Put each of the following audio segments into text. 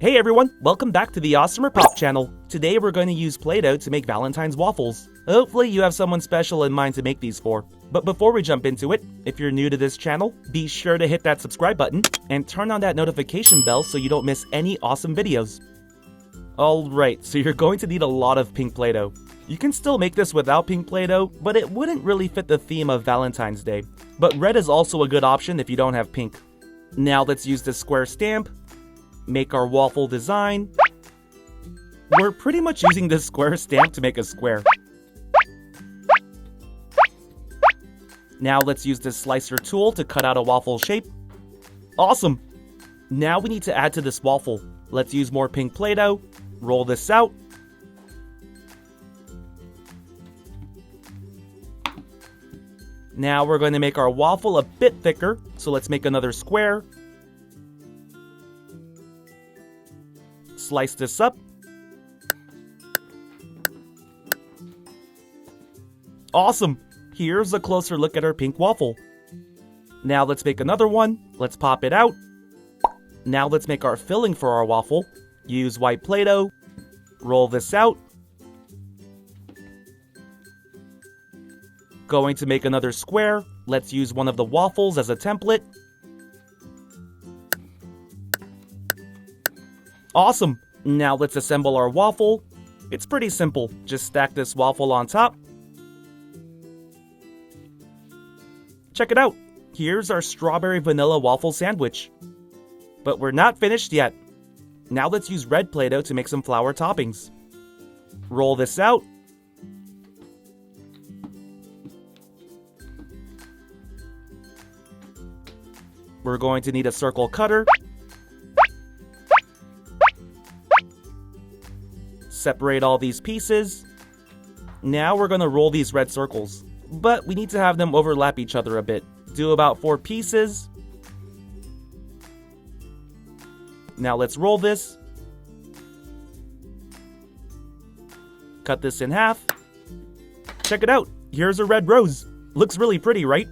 Hey everyone, welcome back to the AWESMR Pop channel. Today we're going to use Play-Doh to make Valentine's waffles. Hopefully you have someone special in mind to make these for. But before we jump into it, if you're new to this channel, be sure to hit that subscribe button and turn on that notification bell so you don't miss any awesome videos. Alright, so you're going to need a lot of pink Play-Doh. You can still make this without pink Play-Doh, but it wouldn't really fit the theme of Valentine's Day. But red is also a good option if you don't have pink. Now let's use this square stamp. Make our waffle design. We're pretty much using this square stamp to make a square. Now let's use this slicer tool to cut out a waffle shape. Awesome! Now we need to add to this waffle. Let's use more pink Play-Doh. Roll this out. Now we're going to make our waffle a bit thicker, so let's make another square. Slice this up. Awesome! Here's a closer look at our pink waffle. Now let's make another one. Let's pop it out. Now let's make our filling for our waffle. Use white Play-Doh. Roll this out. Going to make another square. Let's use one of the waffles as a template. Awesome! Now let's assemble our waffle. It's pretty simple. Just stack this waffle on top. Check it out! Here's our strawberry vanilla waffle sandwich. But we're not finished yet. Now let's use red Play-Doh to make some flour toppings. Roll this out. We're going to need a circle cutter. Separate all these pieces. Now we're going to roll these red circles, but we need to have them overlap each other a bit. Do about 4 pieces. Now let's roll this. Cut this in half. Check it out. Here's a red rose. Looks really pretty, right?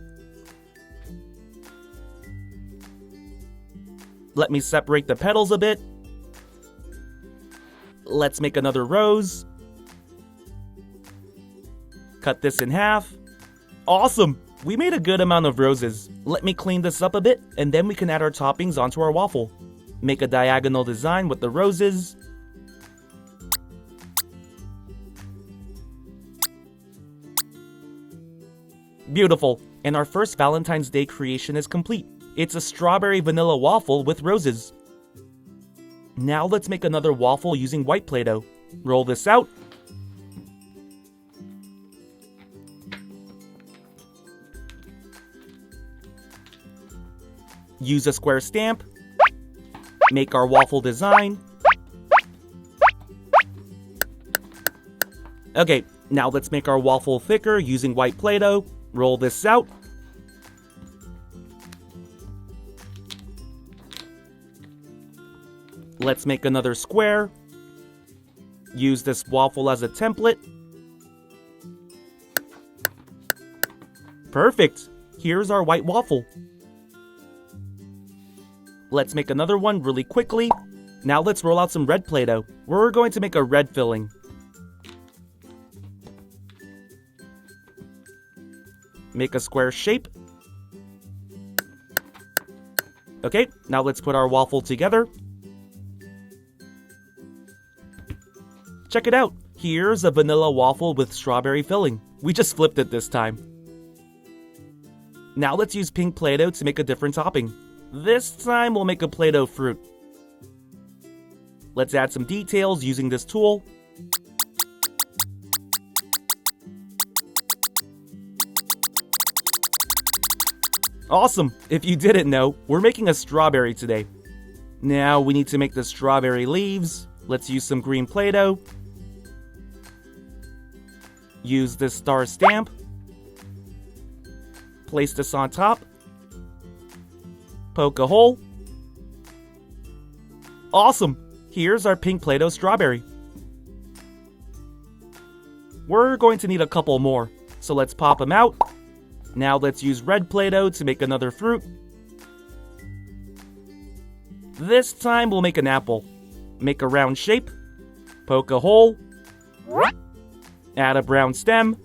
Let me separate the petals a bit. Let's make another rose. Cut this in half. Awesome! We made a good amount of roses. Let me clean this up a bit, and then we can add our toppings onto our waffle. Make a diagonal design with the roses. Beautiful! And our first Valentine's Day creation is complete. It's a strawberry vanilla waffle with roses. Now let's make another waffle using white Play-Doh. Roll this out. Use a square stamp. Make our waffle design. Okay, now let's make our waffle thicker using white Play-Doh. Roll this out. Let's make another square. Use this waffle as a template. Perfect! Here's our white waffle. Let's make another one really quickly. Now let's roll out some red Play-Doh. We're going to make a red filling. Make a square shape. Okay, now let's put our waffle together. Check it out! Here's a vanilla waffle with strawberry filling. We just flipped it this time. Now let's use pink Play-Doh to make a different topping. This time we'll make a Play-Doh fruit. Let's add some details using this tool. Awesome! If you didn't know, we're making a strawberry today. Now we need to make the strawberry leaves. Let's use some green Play-Doh. Use this star stamp. Place this on top. Poke a hole. Awesome! Here's our pink Play-Doh strawberry. We're going to need a couple more, so let's pop them out. Now let's use red Play-Doh to make another fruit. This time we'll make an apple. Make a round shape. Poke a hole. Add a brown stem.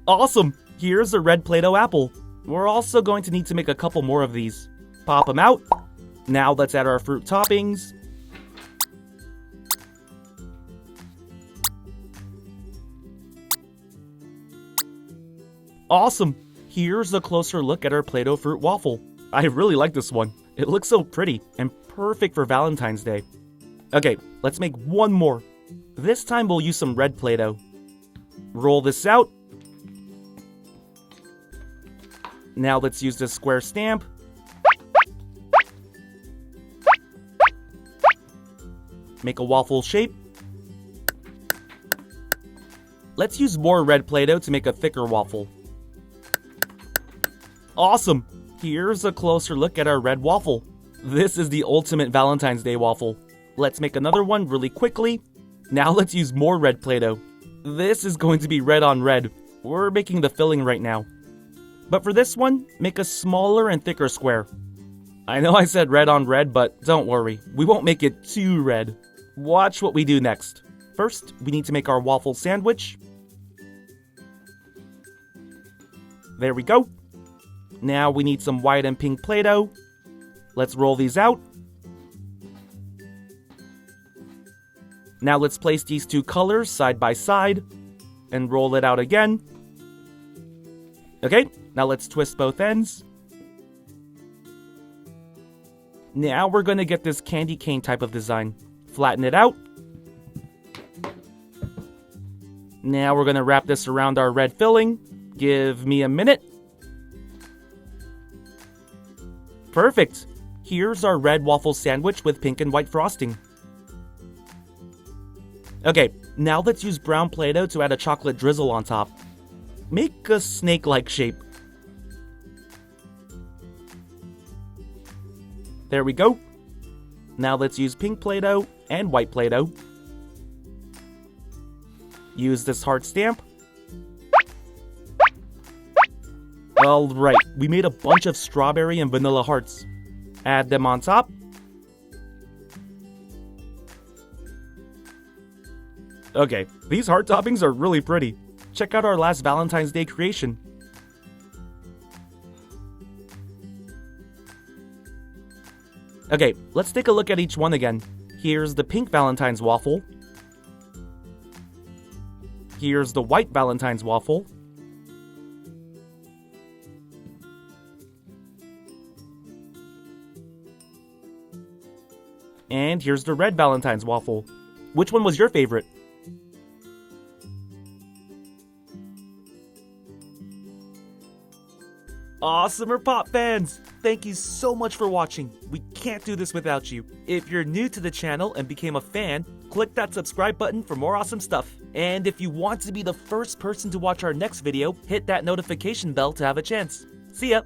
Awesome! Here's a red Play-Doh apple. We're also going to need to make a couple more of these. Pop them out. Now let's add our fruit toppings. Awesome! Here's a closer look at our Play-Doh fruit waffle. I really like this one. It looks so pretty and perfect for Valentine's Day. Okay, let's make one more. This time we'll use some red Play-Doh. Roll this out. Now let's use this square stamp. Make a waffle shape. Let's use more red Play-Doh to make a thicker waffle. Awesome! Here's a closer look at our red waffle. This is the ultimate Valentine's Day waffle. Let's make another one really quickly. Now let's use more red Play-Doh. This is going to be red on red. We're making the filling right now. But for this one, make a smaller and thicker square. I know I said red on red, but don't worry. We won't make it too red. Watch what we do next. First, we need to make our waffle sandwich. There we go. Now we need some white and pink Play-Doh. Let's roll these out. Now let's place these two colors side by side and roll it out again. Okay, now let's twist both ends. Now we're going to get this candy cane type of design. Flatten it out. Now we're going to wrap this around our red filling. Give me a minute. Perfect! Here's our red waffle sandwich with pink and white frosting. Okay, now let's use brown Play-Doh to add a chocolate drizzle on top. Make a snake-like shape. There we go. Now let's use pink Play-Doh and white Play-Doh. Use this heart stamp. Alright, we made a bunch of strawberry and vanilla hearts. Add them on top. Okay, these heart toppings are really pretty. Check out our last Valentine's Day creation. Okay, let's take a look at each one again. Here's the pink Valentine's waffle. Here's the white Valentine's waffle. And here's the red Valentine's waffle. Which one was your favorite? AWESMR Pop fans! Thank you so much for watching. We can't do this without you. If you're new to the channel and became a fan, click that subscribe button for more awesome stuff. And if you want to be the first person to watch our next video, hit that notification bell to have a chance. See ya!